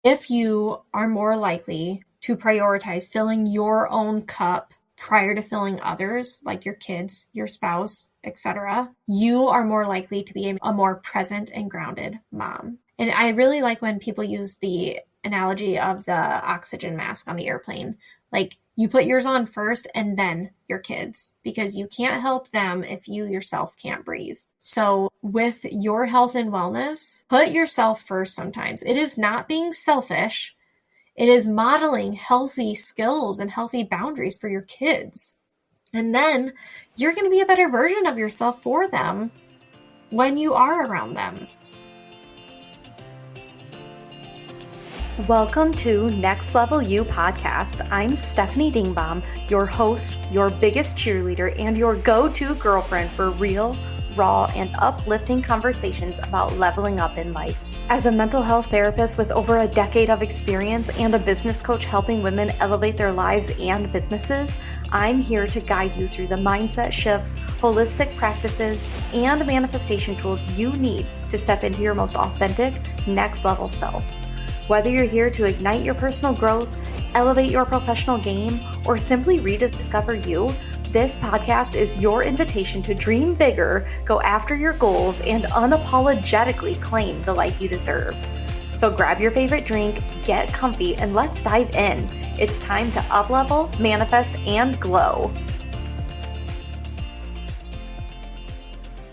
If you are more likely to prioritize filling your own cup prior to filling others, like your kids, your spouse, etc., you are more likely to be a more present and grounded mom. And I really like when people use the analogy of the oxygen mask on the airplane. Like, you put yours on first and then your kids, because you can't help them if you yourself can't breathe. So with your health and wellness, put yourself first sometimes. It is not being selfish. It is modeling healthy skills and healthy boundaries for your kids. And then you're going to be a better version of yourself for them when you are around them. Welcome to Next Level You podcast. I'm Stephanie Dingbaum, your host, your biggest cheerleader, and your go-to girlfriend for real, raw, and uplifting conversations about leveling up in life. As a mental health therapist with over a decade of experience and a business coach helping women elevate their lives and businesses, I'm here to guide you through the mindset shifts, holistic practices, and manifestation tools you need to step into your most authentic, next level self. Whether you're here to ignite your personal growth, elevate your professional game, or simply rediscover you, this podcast is your invitation to dream bigger, go after your goals, and unapologetically claim the life you deserve. So grab your favorite drink, get comfy, and let's dive in. It's time to up-level, manifest, and glow.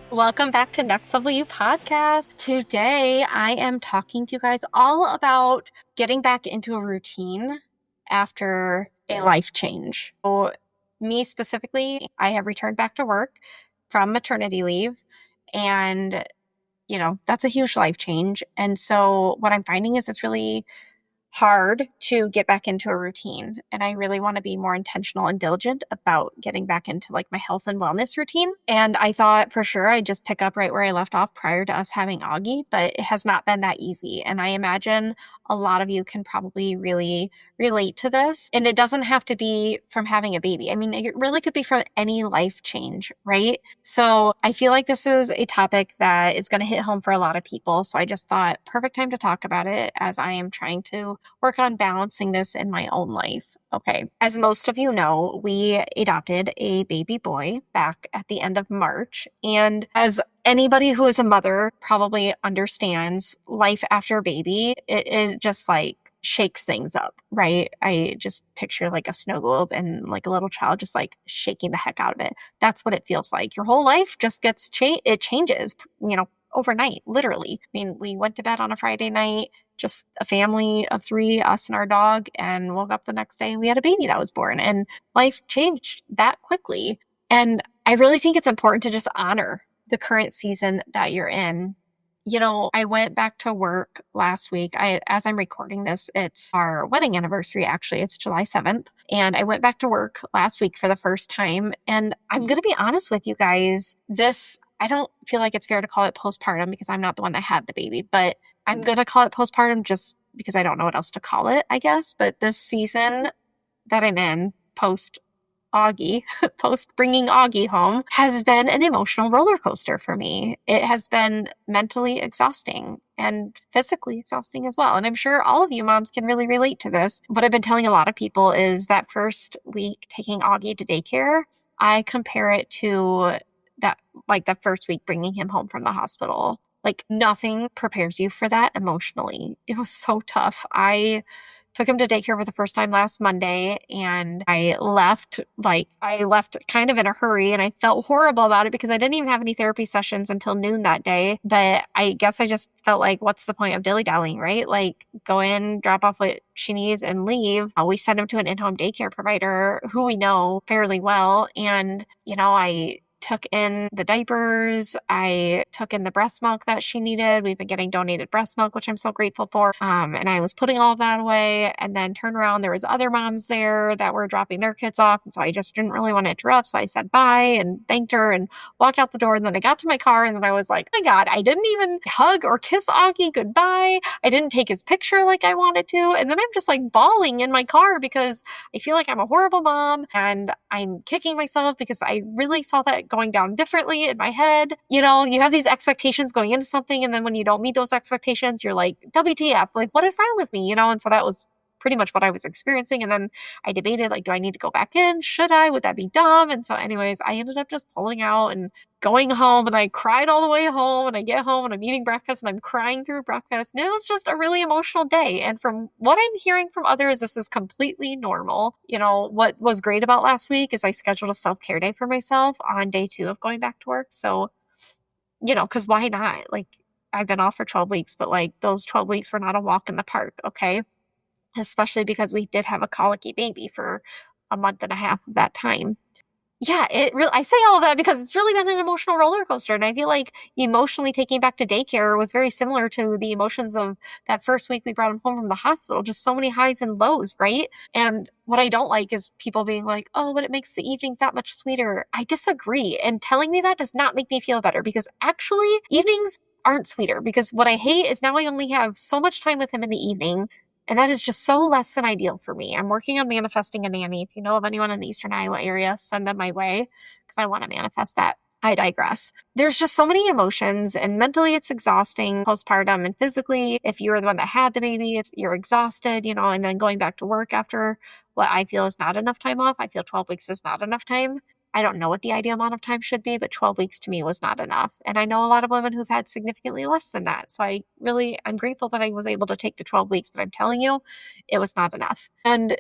Welcome back to Next Level You podcast. Today, I am talking to you guys all about getting back into a routine after a life change. So, me specifically, I have returned back to work from maternity leave, and that's a huge life change. And so what I'm finding is it's really hard to get back into a routine. And I really want to be more intentional and diligent about getting back into like my health and wellness routine. And I thought for sure I'd just pick up right where I left off prior to us having Augie, but it has not been that easy. And I imagine a lot of you can probably really relate to this. And it doesn't have to be from having a baby. I mean, it really could be from any life change, right? So I feel like this is a topic that is going to hit home for a lot of people. So I just thought perfect time to talk about it as I am trying to work on balancing this in my own life. Okay. As most of you know, we adopted a baby boy back at the end of March. And as anybody who is a mother probably understands, life after a baby, it is just like shakes things up, right? I just picture like a snow globe and like a little child just like shaking the heck out of it. That's what it feels like. Your whole life just gets it changes, overnight, literally. I mean, we went to bed on a Friday night, just a family of 3, us and our dog, and woke up the next day and we had a baby that was born, and life changed that quickly. And I really think it's important to just honor the current season that you're in. I went back to work last week. As I'm recording this, it's our wedding anniversary, actually. It's July 7th. And I went back to work last week for the first time. And I'm going to be honest with you guys, I don't feel like it's fair to call it postpartum because I'm not the one that had the baby, but I'm going to call it postpartum just because I don't know what else to call it, I guess. But this season that I'm in, post Augie, post bringing Augie home, has been an emotional roller coaster for me. It has been mentally exhausting and physically exhausting as well. And I'm sure all of you moms can really relate to this. What I've been telling a lot of people is that first week taking Augie to daycare, I compare it to that first week bringing him home from the hospital. Like, nothing prepares you for that emotionally. It was so tough. I took him to daycare for the first time last Monday, and I left kind of in a hurry, and I felt horrible about it because I didn't even have any therapy sessions until noon that day. But I guess I just felt like, what's the point of dilly-dallying, right? Like, go in, drop off what she needs, and leave. We sent him to an in-home daycare provider who we know fairly well. And, I took in the diapers. I took in the breast milk that she needed. We've been getting donated breast milk, which I'm so grateful for. And I was putting all of that away, and then turned around. There was other moms there that were dropping their kids off. And so I just didn't really want to interrupt. So I said bye and thanked her and walked out the door. And then I got to my car, and then I was like, oh my God, I didn't even hug or kiss Augie goodbye. I didn't take his picture like I wanted to. And then I'm just like bawling in my car because I feel like I'm a horrible mom, and I'm kicking myself because I really saw that going down differently in my head. You know, you have these expectations going into something, and then when you don't meet those expectations, you're like, WTF, like, what is wrong with me? You know, and so that was pretty much what I was experiencing. And then I debated, like, do I need to go back in? Should I? Would that be dumb? And so anyways, I ended up just pulling out and going home, and I cried all the way home, and I get home and I'm eating breakfast and I'm crying through breakfast. And it was just a really emotional day. And from what I'm hearing from others, this is completely normal. You know, what was great about last week is I scheduled a self-care day for myself on day 2 of going back to work. So, you know, because why not? Like, I've been off for 12 weeks, but like those 12 weeks were not a walk in the park, okay? Especially because we did have a colicky baby for a month and a half of that time. Yeah, I say all of that because it's really been an emotional roller coaster. And I feel like emotionally taking back to daycare was very similar to the emotions of that first week we brought him home from the hospital. Just so many highs and lows, right? And what I don't like is people being like, oh, but it makes the evenings that much sweeter. I disagree. And telling me that does not make me feel better, because actually evenings aren't sweeter, because what I hate is now I only have so much time with him in the evening. And that is just so less than ideal for me. I'm working on manifesting a nanny. If you know of anyone in the Eastern Iowa area, send them my way, because I want to manifest that. I digress. There's just so many emotions, and mentally it's exhausting postpartum, and physically, if you were the one that had the baby, you're exhausted, you know, and then going back to work after what I feel is not enough time off. I feel 12 weeks is not enough time. I don't know what the ideal amount of time should be, but 12 weeks to me was not enough. And I know a lot of women who've had significantly less than that. So I'm grateful that I was able to take the 12 weeks, but I'm telling you, it was not enough. And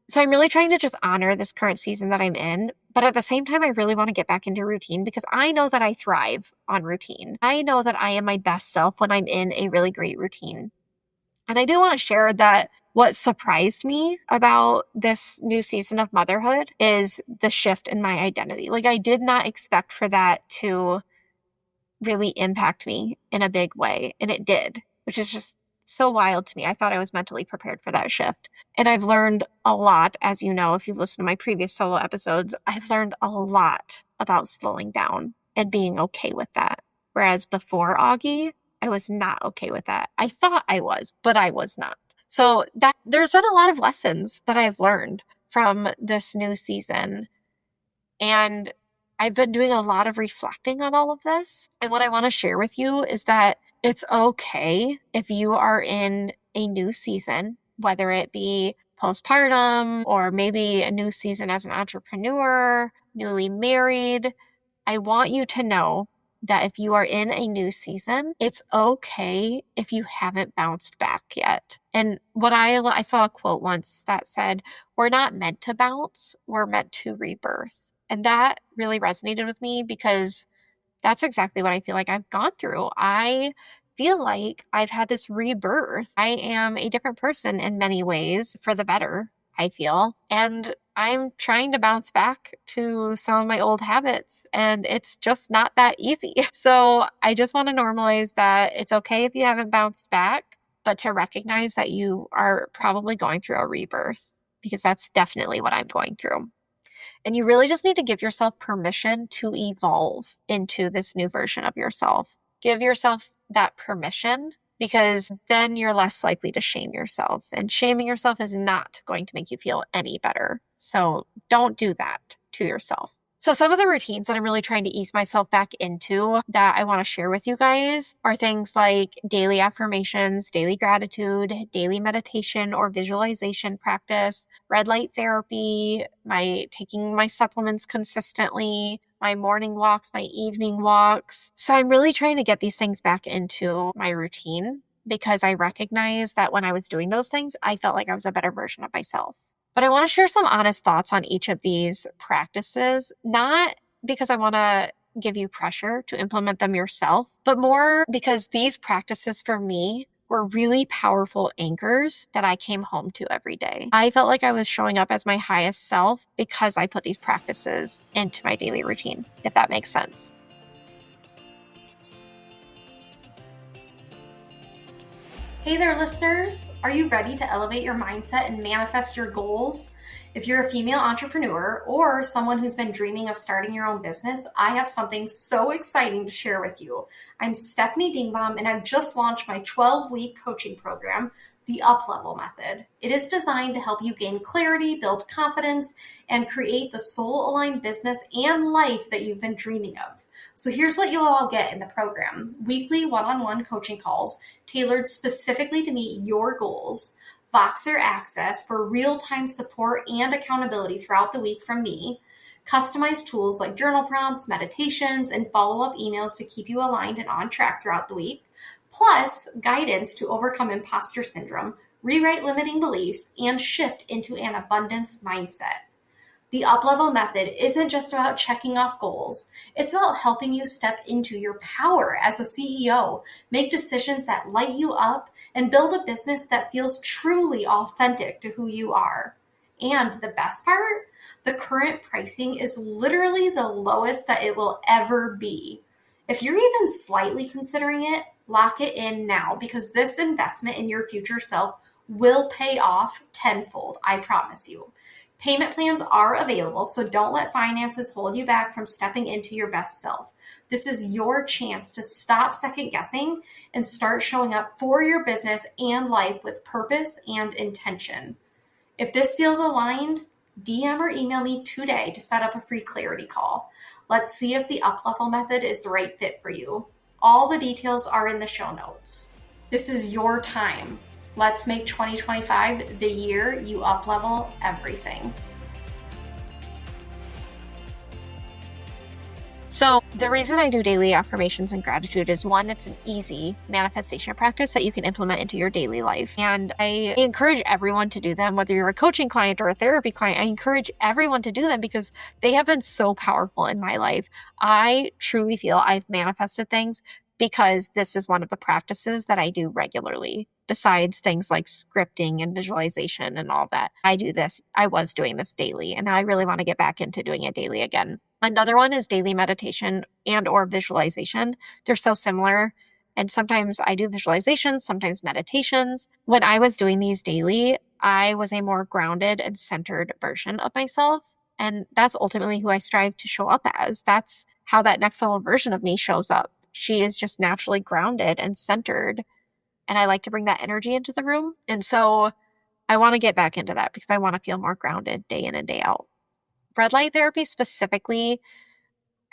so I'm really trying to just honor this current season that I'm in. But at the same time, I really want to get back into routine, because I know that I thrive on routine. I know that I am my best self when I'm in a really great routine. And I do want to share that what surprised me about this new season of motherhood is the shift in my identity. Like, I did not expect for that to really impact me in a big way. And it did, which is just so wild to me. I thought I was mentally prepared for that shift. And I've learned a lot, as you know, if you've listened to my previous solo episodes, I've learned a lot about slowing down and being okay with that. Whereas before Augie, I was not okay with that. I thought I was, but I was not. So that there's been a lot of lessons that I've learned from this new season. And I've been doing a lot of reflecting on all of this. And what I want to share with you is that it's okay if you are in a new season, whether it be postpartum or maybe a new season as an entrepreneur, newly married. I want you to know that if you are in a new season, it's okay if you haven't bounced back yet. And what I saw a quote once that said, we're not meant to bounce, we're meant to rebirth. And that really resonated with me, because that's exactly what I feel like I've gone through. I feel like I've had this rebirth. I am a different person in many ways, for the better, I feel. And I'm trying to bounce back to some of my old habits, and it's just not that easy. So I just want to normalize that it's okay if you haven't bounced back, but to recognize that you are probably going through a rebirth, because that's definitely what I'm going through. And you really just need to give yourself permission to evolve into this new version of yourself. Give yourself that permission, because then you're less likely to shame yourself. And shaming yourself is not going to make you feel any better. So don't do that to yourself. So some of the routines that I'm really trying to ease myself back into that I want to share with you guys are things like daily affirmations, daily gratitude, daily meditation or visualization practice, red light therapy, taking my supplements consistently, my morning walks, my evening walks. So I'm really trying to get these things back into my routine, because I recognize that when I was doing those things, I felt like I was a better version of myself. But I want to share some honest thoughts on each of these practices, not because I want to give you pressure to implement them yourself, but more because these practices for me were really powerful anchors that I came home to every day. I felt like I was showing up as my highest self because I put these practices into my daily routine, if that makes sense. Hey there, listeners. Are you ready to elevate your mindset and manifest your goals? If you're a female entrepreneur or someone who's been dreaming of starting your own business, I have something so exciting to share with you. I'm Stephanie Dingbaum, and I've just launched my 12-week coaching program, the up-level method. It is designed to help you gain clarity, build confidence, and create the soul-aligned business and life that you've been dreaming of. So here's what you'll all get in the program: weekly one-on-one coaching calls tailored specifically to meet your goals, Voxer access for real-time support and accountability throughout the week from me, customized tools like journal prompts, meditations, and follow-up emails to keep you aligned and on track throughout the week, plus guidance to overcome imposter syndrome, rewrite limiting beliefs, and shift into an abundance mindset. The up-level method isn't just about checking off goals. It's about helping you step into your power as a CEO, make decisions that light you up, and build a business that feels truly authentic to who you are. And the best part? The current pricing is literally the lowest that it will ever be. If you're even slightly considering it, lock it in now, because this investment in your future self will pay off tenfold, I promise you. Payment plans are available, so don't let finances hold you back from stepping into your best self. This is your chance to stop second guessing and start showing up for your business and life with purpose and intention. If this feels aligned, DM or email me today to set up a free clarity call. Let's see if the up-level method is the right fit for you. All the details are in the show notes. This is your time. Let's make 2025 the year you up-level everything. So the reason I do daily affirmations and gratitude is, one, it's an easy manifestation practice that you can implement into your daily life. And I encourage everyone to do them, whether you're a coaching client or a therapy client. I encourage everyone to do them because they have been so powerful in my life. I truly feel I've manifested things because this is one of the practices that I do regularly, besides things like scripting and visualization and all that. I was doing this daily, and I really want to get back into doing it daily again. Another one is daily meditation and or visualization. They're so similar. And sometimes I do visualizations, sometimes meditations. When I was doing these daily, I was a more grounded and centered version of myself. And that's ultimately who I strive to show up as. That's how that next level version of me shows up. She is just naturally grounded and centered. And I like to bring that energy into the room. And so I want to get back into that because I want to feel more grounded day in and day out. Red light therapy specifically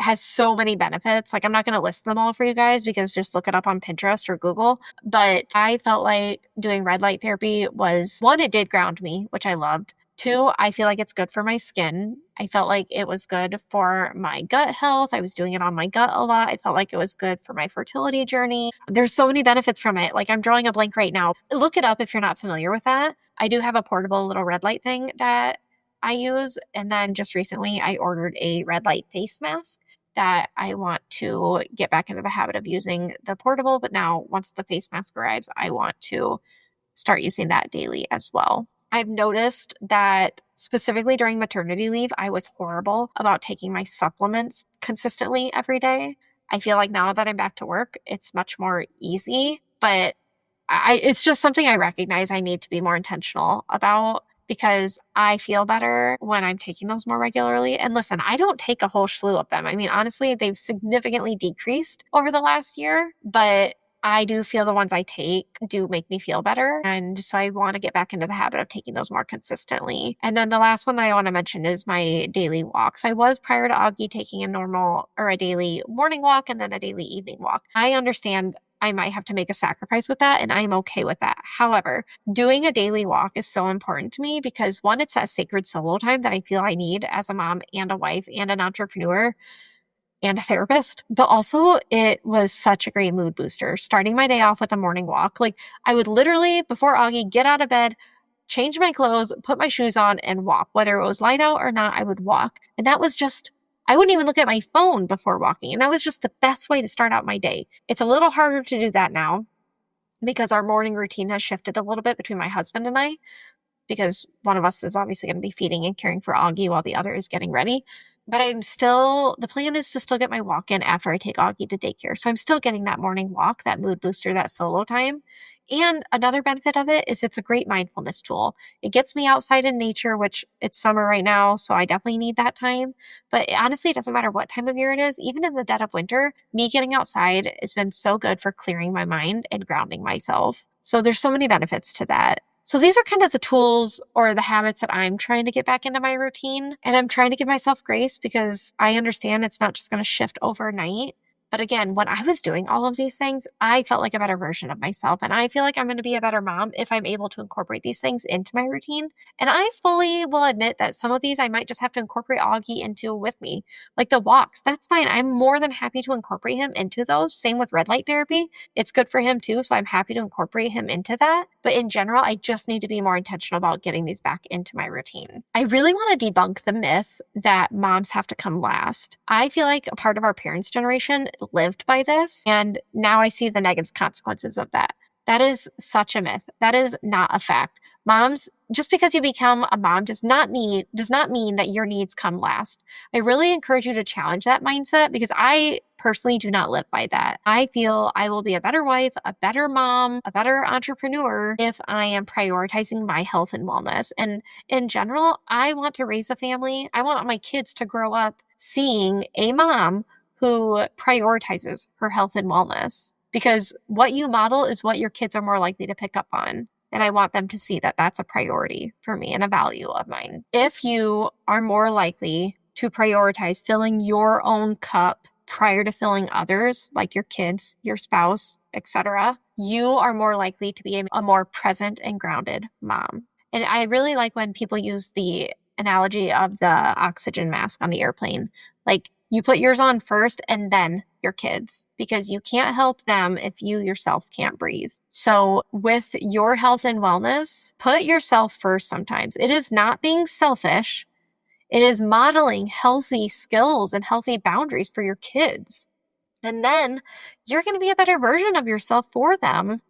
has so many benefits. Like, I'm not going to list them all for you guys because just look it up on Pinterest or Google. But I felt like doing red light therapy was, one, it did ground me, which I loved. Two, I feel like it's good for my skin. I felt like it was good for my gut health. I was doing it on my gut a lot. I felt like it was good for my fertility journey. There's so many benefits from it. Like, I'm drawing a blank right now. Look it up if you're not familiar with that. I do have a portable little red light thing that I use. And then just recently I ordered a red light face mask that I want to get back into the habit of using the portable. But now once the face mask arrives, I want to start using that daily as well. I've noticed that specifically during maternity leave, I was horrible about taking my supplements consistently every day. I feel like now that I'm back to work, it's much more easy, but it's just something I recognize I need to be more intentional about, because I feel better when I'm taking those more regularly. And listen, I don't take a whole slew of them. I mean, honestly, they've significantly decreased over the last year, but I do feel the ones I take do make me feel better. And so I want to get back into the habit of taking those more consistently. And then the last one that I want to mention is my daily walks. I was, prior to Augie, taking a daily morning walk and then a daily evening walk. I understand I might have to make a sacrifice with that, and I'm okay with that. However, doing a daily walk is so important to me because, one, it's that sacred solo time that I feel I need as a mom and a wife and an entrepreneur and a therapist, but also it was such a great mood booster. Starting my day off with a morning walk. Like, I would literally, before Augie, get out of bed, change my clothes, put my shoes on, and walk. Whether it was light out or not, I would walk. And that was just, I wouldn't even look at my phone before walking. And that was just the best way to start out my day. It's a little harder to do that now because our morning routine has shifted a little bit between my husband and I, because one of us is obviously going to be feeding and caring for Augie while the other is getting ready. But the plan is to still get my walk in after I take Augie to daycare. So I'm still getting that morning walk, that mood booster, that solo time. And another benefit of it is it's a great mindfulness tool. It gets me outside in nature, which it's summer right now, so I definitely need that time. But honestly, it doesn't matter what time of year it is. Even in the dead of winter, me getting outside has been so good for clearing my mind and grounding myself. So there's so many benefits to that. So these are kind of the tools or the habits that I'm trying to get back into my routine. And I'm trying to give myself grace because I understand it's not just going to shift overnight. But again, when I was doing all of these things, I felt like a better version of myself. And I feel like I'm going to be a better mom if I'm able to incorporate these things into my routine. And I fully will admit that some of these I might just have to incorporate Augie into with me, like the walks. That's fine. I'm more than happy to incorporate him into those. Same with red light therapy. It's good for him too. So I'm happy to incorporate him into that. But in general, I just need to be more intentional about getting these back into my routine. I really want to debunk the myth that moms have to come last. I feel like a part of our parents' generation lived by this, and now I see the negative consequences of that. That is such a myth. That is not a fact. Moms, just because you become a mom does not mean that your needs come last. I really encourage you to challenge that mindset because I personally do not live by that. I feel I will be a better wife, a better mom, a better entrepreneur if I am prioritizing my health and wellness. And in general, I want to raise a family. I want my kids to grow up seeing a mom who prioritizes her health and wellness, because what you model is what your kids are more likely to pick up on. And I want them to see that that's a priority for me and a value of mine. If you are more likely to prioritize filling your own cup prior to filling others, like your kids, your spouse, etc., you are more likely to be a more present and grounded mom. And I really like when people use the analogy of the oxygen mask on the airplane. Like, you put yours on first and then your kids, because you can't help them if you yourself can't breathe. So with your health and wellness, put yourself first sometimes. It is not being selfish. It is modeling healthy skills and healthy boundaries for your kids. And then you're going to be a better version of yourself for them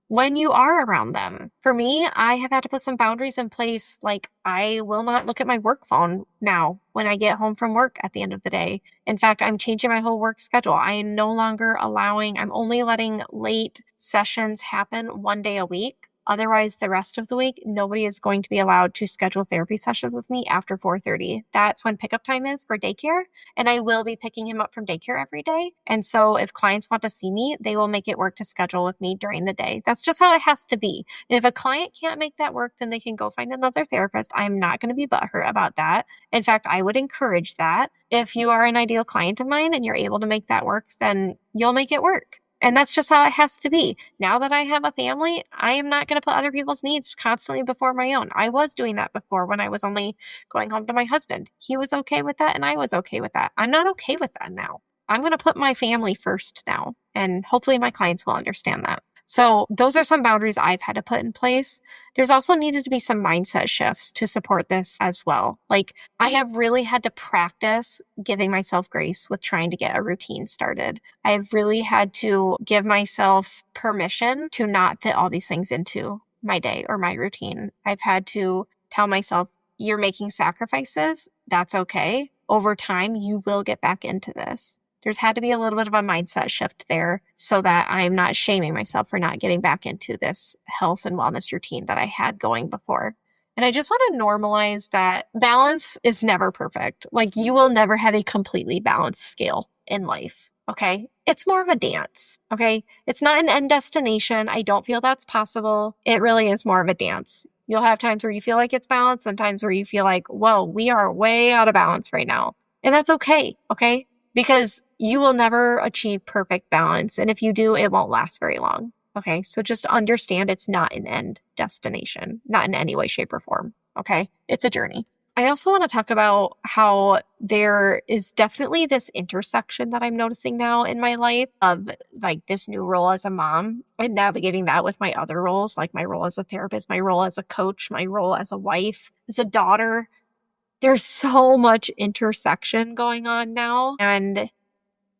when you are around them. For me, I have had to put some boundaries in place. Like, I will not look at my work phone now when I get home from work at the end of the day. In fact, I'm changing my whole work schedule. I am no longer I'm only letting late sessions happen one day a week. Otherwise, the rest of the week, nobody is going to be allowed to schedule therapy sessions with me after 4:30. That's when pickup time is for daycare. And I will be picking him up from daycare every day. And so if clients want to see me, they will make it work to schedule with me during the day. That's just how it has to be. And if a client can't make that work, then they can go find another therapist. I'm not going to be butthurt about that. In fact, I would encourage that. If you are an ideal client of mine and you're able to make that work, then you'll make it work. And that's just how it has to be. Now that I have a family, I am not going to put other people's needs constantly before my own. I was doing that before when I was only going home to my husband. He was okay with that and I was okay with that. I'm not okay with that now. I'm going to put my family first now, and hopefully my clients will understand that. So those are some boundaries I've had to put in place. There's also needed to be some mindset shifts to support this as well. Like, I have really had to practice giving myself grace with trying to get a routine started. I have really had to give myself permission to not fit all these things into my day or my routine. I've had to tell myself, you're making sacrifices. That's okay. Over time, you will get back into this. There's had to be a little bit of a mindset shift there so that I'm not shaming myself for not getting back into this health and wellness routine that I had going before. And I just want to normalize that balance is never perfect. Like, you will never have a completely balanced scale in life. Okay. It's more of a dance. Okay. It's not an end destination. I don't feel that's possible. It really is more of a dance. You'll have times where you feel like it's balanced and times where you feel like, whoa, we are way out of balance right now. And that's okay. Okay. Because you will never achieve perfect balance. And if you do, it won't last very long. Okay. So just understand it's not an end destination, not in any way, shape, or form. Okay. It's a journey. I also want to talk about how there is definitely this intersection that I'm noticing now in my life of like this new role as a mom and navigating that with my other roles, like my role as a therapist, my role as a coach, my role as a wife, as a daughter. There's so much intersection going on now. And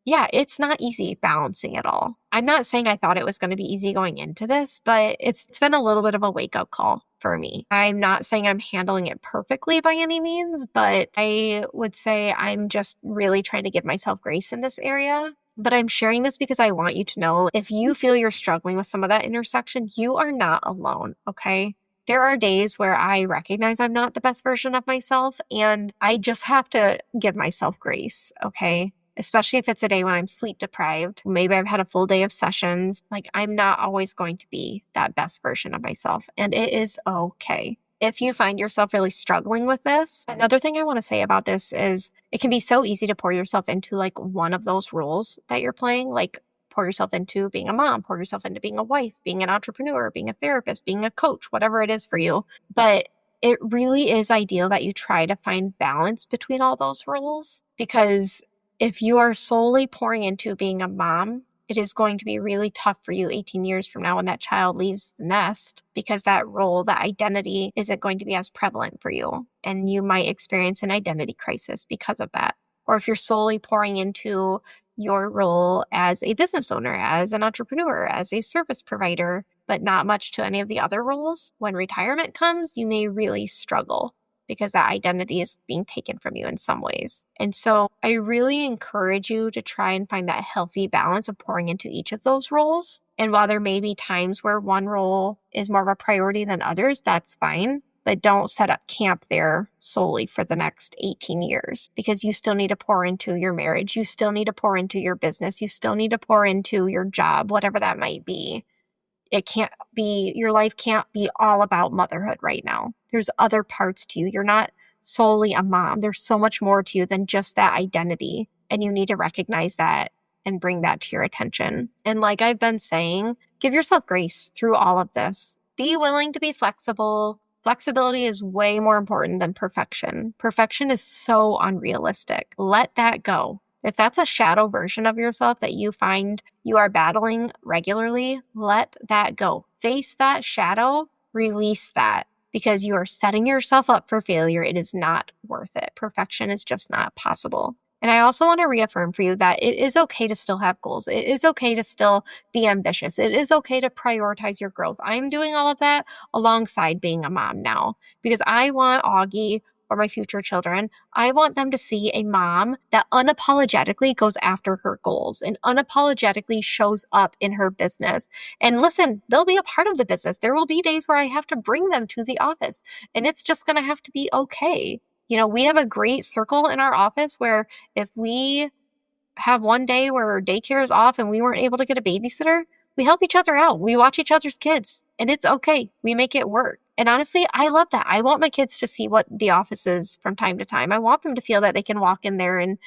yeah, it's not easy balancing it all. I'm not saying I thought it was going to be easy going into this, but it's been a little bit of a wake-up call for me. I'm not saying I'm handling it perfectly by any means, but I would say I'm just really trying to give myself grace in this area. But I'm sharing this because I want you to know, if you feel you're struggling with some of that intersection, you are not alone, okay? There are days where I recognize I'm not the best version of myself, and I just have to give myself grace, okay? especially if it's a day when I'm sleep deprived. Maybe I've had a full day of sessions. Like, I'm not always going to be that best version of myself, and it is okay. If you find yourself really struggling with this, another thing I want to say about this is it can be so easy to pour yourself into like one of those roles that you're playing, like pour yourself into being a mom, pour yourself into being a wife, being an entrepreneur, being a therapist, being a coach, whatever it is for you. But it really is ideal that you try to find balance between all those roles, because if you are solely pouring into being a mom, it is going to be really tough for you 18 years from now when that child leaves the nest, because that role, that identity isn't going to be as prevalent for you. And you might experience an identity crisis because of that. Or if you're solely pouring into your role as a business owner, as an entrepreneur, as a service provider, but not much to any of the other roles, when retirement comes, you may really struggle because that identity is being taken from you in some ways. And so I really encourage you to try and find that healthy balance of pouring into each of those roles. And while there may be times where one role is more of a priority than others, that's fine. But don't set up camp there solely for the next 18 years, because you still need to pour into your marriage. You still need to pour into your business. You still need to pour into your job, whatever that might be. It can't be, your life can't be all about motherhood right now. There's other parts to you. You're not solely a mom. There's so much more to you than just that identity. And you need to recognize that and bring that to your attention. And like I've been saying, give yourself grace through all of this. Be willing to be flexible. Flexibility is way more important than perfection. Perfection is so unrealistic. Let that go. If that's a shadow version of yourself that you find you are battling regularly, let that go. Face that shadow, release that, because you are setting yourself up for failure. It is not worth it. Perfection is just not possible. And I also want to reaffirm for you that it is okay to still have goals. It is okay to still be ambitious. It is okay to prioritize your growth. I'm doing all of that alongside being a mom now, because I want Augie or my future children, I want them to see a mom that unapologetically goes after her goals and unapologetically shows up in her business. And listen, they'll be a part of the business. There will be days where I have to bring them to the office, and it's just going to have to be okay. You know, we have a great circle in our office where if we have one day where daycare is off and we weren't able to get a babysitter, we help each other out. We watch each other's kids, and it's okay. We make it work. And honestly, I love that. I want my kids to see what the office is from time to time. I want them to feel that they can walk in there and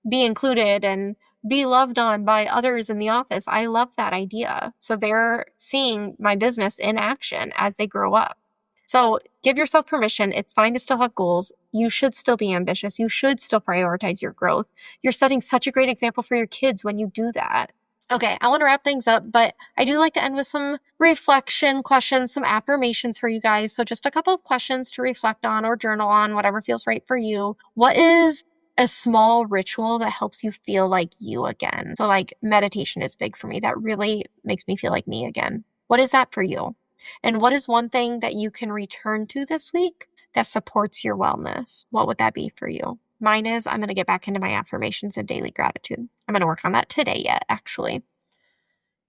be included and be loved on by others in the office. I love that idea. So they're seeing my business in action as they grow up. So give yourself permission. It's fine to still have goals. You should still be ambitious. You should still prioritize your growth. You're setting such a great example for your kids when you do that. Okay, I want to wrap things up, but I do like to end with some reflection questions, some affirmations for you guys. So just a couple of questions to reflect on or journal on, whatever feels right for you. What is a small ritual that helps you feel like you again? So like meditation is big for me. That really makes me feel like me again. What is that for you? And what is one thing that you can return to this week that supports your wellness? What would that be for you? Mine is I'm going to get back into my affirmations and daily gratitude. I'm going to work on that today yet, actually.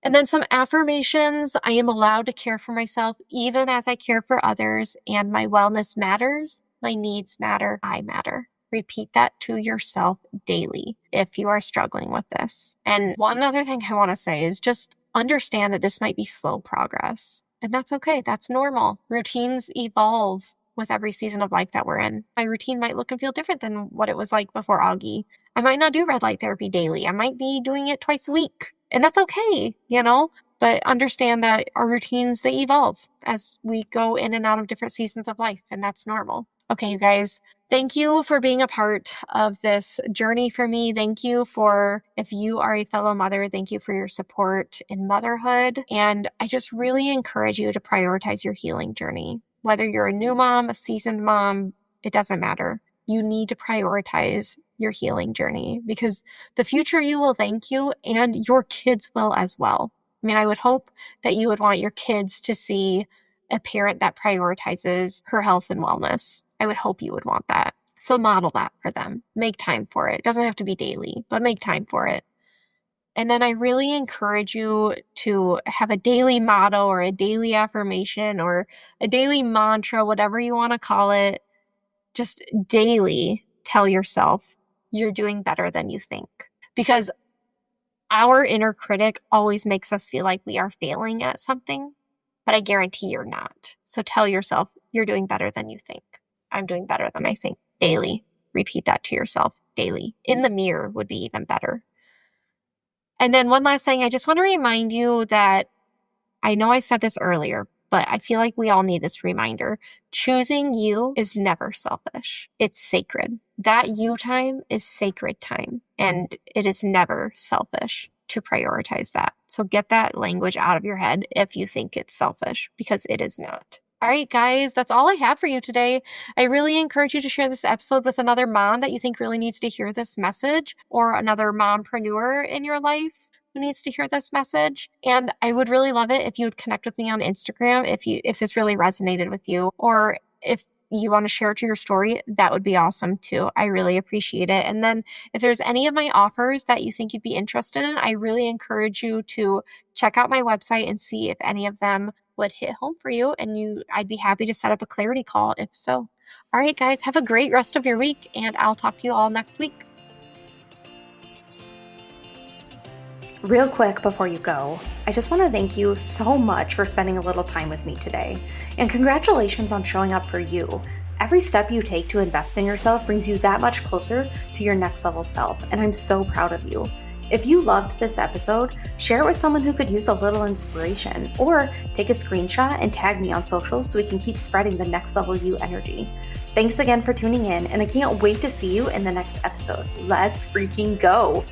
And then some affirmations. I am allowed to care for myself even as I care for others, and my wellness matters. My needs matter. I matter. Repeat that to yourself daily if you are struggling with this. And one other thing I want to say is just understand that this might be slow progress. And that's okay. That's normal. Routines evolve with every season of life that we're in. My routine might look and feel different than what it was like before Augie. I might not do red light therapy daily. I might be doing it twice a week. And that's okay, you know? But understand that our routines, they evolve as we go in and out of different seasons of life. And that's normal. Okay, you guys, thank you for being a part of this journey for me. Thank you for, if you are a fellow mother, thank you for your support in motherhood. And I just really encourage you to prioritize your healing journey. Whether you're a new mom, a seasoned mom, it doesn't matter. You need to prioritize your healing journey, because the future you will thank you, and your kids will as well. I mean, I would hope that you would want your kids to see a parent that prioritizes her health and wellness. I would hope you would want that. So model that for them. Make time for it. It doesn't have to be daily, but make time for it. And then I really encourage you to have a daily motto or a daily affirmation or a daily mantra, whatever you want to call it. Just daily tell yourself you're doing better than you think. because our inner critic always makes us feel like we are failing at something, but I guarantee you're not. So tell yourself you're doing better than you think. I'm doing better than I think daily. Repeat that to yourself daily. In the mirror would be even better. And then one last thing, I just want to remind you that I know I said this earlier, but I feel like we all need this reminder. Choosing you is never selfish. It's sacred. That you time is sacred time, and it is never selfish to prioritize that. So get that language out of your head if you think it's selfish, because it is not. All right, guys, that's all I have for you today. I really encourage you to share this episode with another mom that you think really needs to hear this message, or another mompreneur in your life who needs to hear this message. And I would really love it if you would connect with me on Instagram if this really resonated with you, or if you want to share it to your story, that would be awesome too. I really appreciate it. And then if there's any of my offers that you think you'd be interested in, I really encourage you to check out my website and see if any of them would hit home for you. And I'd be happy to set up a clarity call if so. All right, guys, have a great rest of your week, and I'll talk to you all next week. Real quick before you go, I just want to thank you so much for spending a little time with me today. And congratulations on showing up for you. Every step you take to invest in yourself brings you that much closer to your next level self, and I'm so proud of you. If you loved this episode, share it with someone who could use a little inspiration, or take a screenshot and tag me on socials so we can keep spreading the next level you energy. Thanks again for tuning in, and I can't wait to see you in the next episode. Let's freaking go!